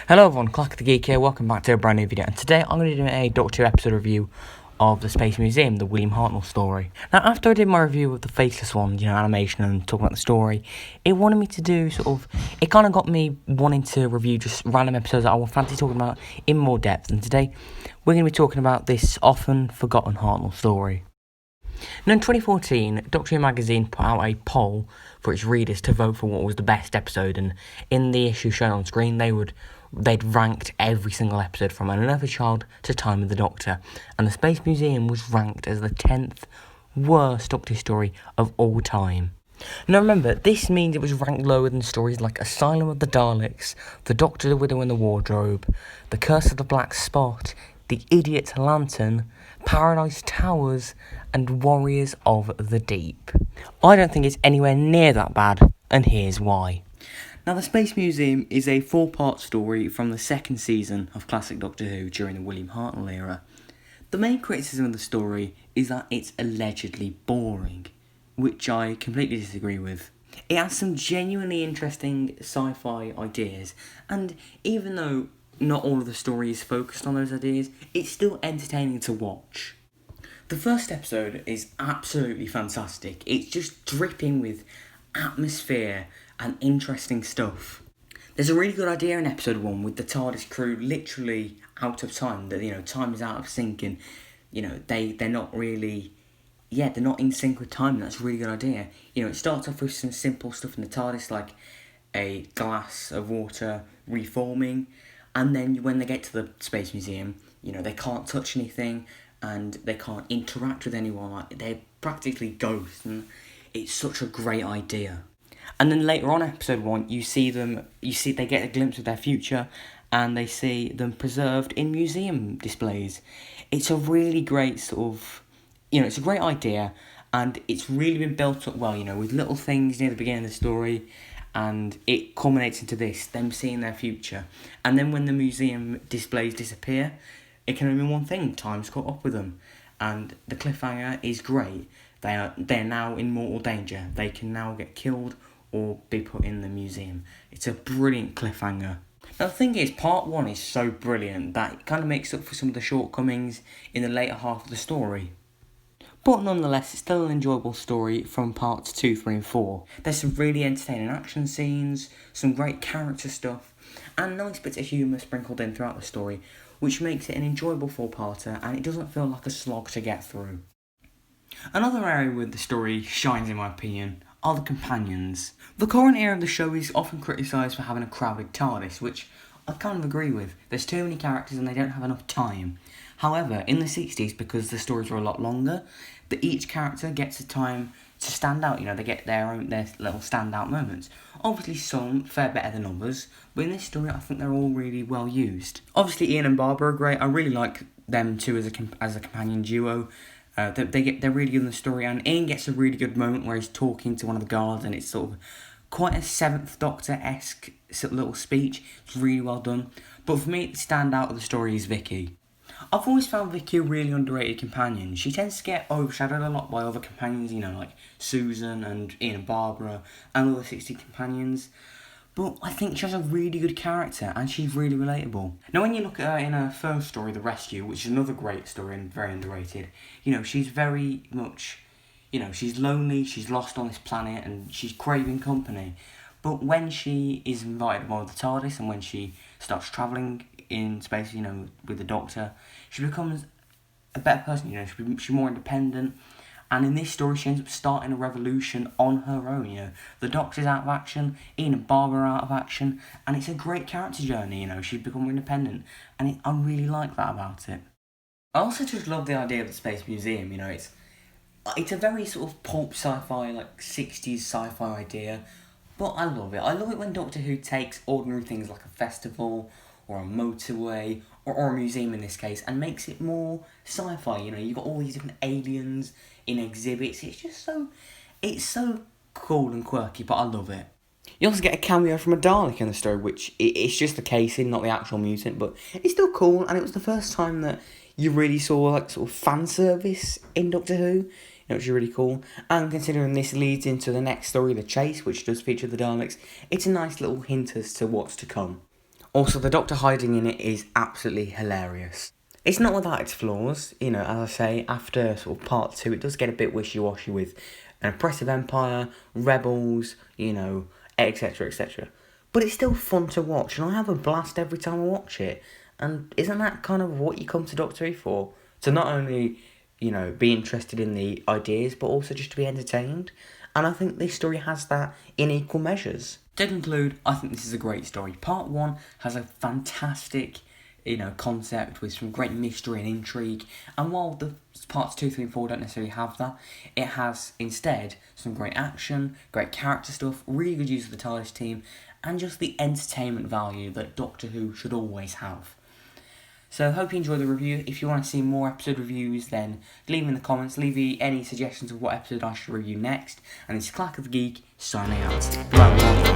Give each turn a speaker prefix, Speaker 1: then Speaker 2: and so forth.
Speaker 1: Hello everyone, Clark the Geek here, welcome back to a brand new video, and today I'm going to do a Doctor Who episode review of the Space Museum, the William Hartnell story. Now, after I did my review of the Faceless One, animation and talking about the story, it wanted me to do it kind of got me wanting to review just random episodes that I fancy talking about in more depth, and today we're going to be talking about this often forgotten Hartnell story. Now, in 2014, Doctor Who magazine put out a poll for its readers to vote for what was the best episode, and in the issue shown on screen, they'd ranked every single episode from An Unearthly Child to Time with the Doctor, and the Space Museum was ranked as the 10th worst Doctor Who story of all time. Now remember, this means it was ranked lower than stories like Asylum of the Daleks, The Doctor, the Widow and the Wardrobe, The Curse of the Black Spot, The Idiot's Lantern, Paradise Towers, and Warriors of the Deep. I don't think it's anywhere near that bad, and here's why. Now, the Space Museum is a 4-part story from the second season of classic Doctor Who during the William Hartnell era. The main criticism of the story is that it's allegedly boring, which I completely disagree with. It has some genuinely interesting sci-fi ideas, and even though not all of the story is focused on those ideas, it's still entertaining to watch. The first episode is absolutely fantastic. It's just dripping with atmosphere and interesting stuff. There's a really good idea in episode 1 with the TARDIS crew literally out of time, that time is out of sync, and they're not really they're not in sync with time, and that's a really good idea. It starts off with some simple stuff in the TARDIS, like a glass of water reforming, and then when they get to the Space Museum, they can't touch anything and they can't interact with anyone, like they're practically ghosts, and it's such a great idea. And then later on, episode 1, they get a glimpse of their future, and they see them preserved in museum displays. It's a really great it's a great idea, and it's really been built up well, with little things near the beginning of the story, and it culminates into them seeing their future. And then when the museum displays disappear, it can only mean one thing: time's caught up with them. And the cliffhanger is great. They're now in mortal danger. They can now get killed or be put in the museum. It's a brilliant cliffhanger. Now the thing is, part 1 is so brilliant that it kind of makes up for some of the shortcomings in the later half of the story. But nonetheless, it's still an enjoyable story from parts 2, 3 and 4. There's some really entertaining action scenes, some great character stuff, and nice bits of humour sprinkled in throughout the story, which makes it an enjoyable 4-parter, and it doesn't feel like a slog to get through. Another area where the story shines, in my opinion, are the companions. The current era of the show is often criticised for having a crowded TARDIS, which I kind of agree with. There's too many characters and they don't have enough time. However, in the 60s, because the stories were a lot longer, each character gets a time to stand out. They get their little standout moments. Obviously, some fare better than others, but in this story, I think they're all really well used. Obviously, Ian and Barbara are great. I really like them too as a companion duo. They're really good in the story, and Ian gets a really good moment where he's talking to one of the guards, and it's sort of quite a 7th Doctor-esque little speech. It's really well done. But for me, the standout of the story is Vicky. I've always found Vicky a really underrated companion. She tends to get overshadowed a lot by other companions, like Susan and Ian and Barbara and other 60 companions. But I think she has a really good character, and she's really relatable. Now, when you look at her in her first story, The Rescue, which is another great story and very underrated, she's very much, she's lonely, she's lost on this planet, and she's craving company. But when she is invited aboard the TARDIS, and when she starts travelling in space, with the Doctor, she becomes a better person, she's more independent. And in this story, she ends up starting a revolution on her own. The Doctor's out of action, Ian and Barbara are out of action, and it's a great character journey. She's become more independent, and I really like that about it. I also just love the idea of the Space Museum. It's a very sort of pulp sci-fi, like 60s sci-fi idea, but I love it. I love it when Doctor Who takes ordinary things like a festival or a motorway or a museum in this case, and makes it more sci-fi. You've got all these different aliens in exhibits. It's so cool and quirky, but I love it. You also get a cameo from a Dalek in the story, which it's just the casing, not the actual mutant, but it's still cool, and it was the first time that you really saw sort of fan service in Doctor Who, which is really cool. And considering this leads into the next story, The Chase, which does feature the Daleks, it's a nice little hint as to what's to come. Also, the Doctor hiding in it is absolutely hilarious. It's not without its flaws, you know, as I say, after sort of part 2, it does get a bit wishy-washy with an oppressive empire, rebels, you know, etc, etc. But it's still fun to watch, and I have a blast every time I watch it. And isn't that kind of what you come to Doctor Who for? To not only, you know, be interested in the ideas, but also just to be entertained. And I think this story has that in equal measures. To conclude, I think this is a great story. Part 1 has a fantastic, you know, concept with some great mystery and intrigue, and while the parts 2, 3 and 4 don't necessarily have that, it has instead some great action, great character stuff, really good use of the TARDIS team, and just the entertainment value that Doctor Who should always have. So I hope you enjoyed the review. If you want to see more episode reviews, then leave in the comments, leave me any suggestions of what episode I should review next, and it's Clack of the Geek, signing out. Bye.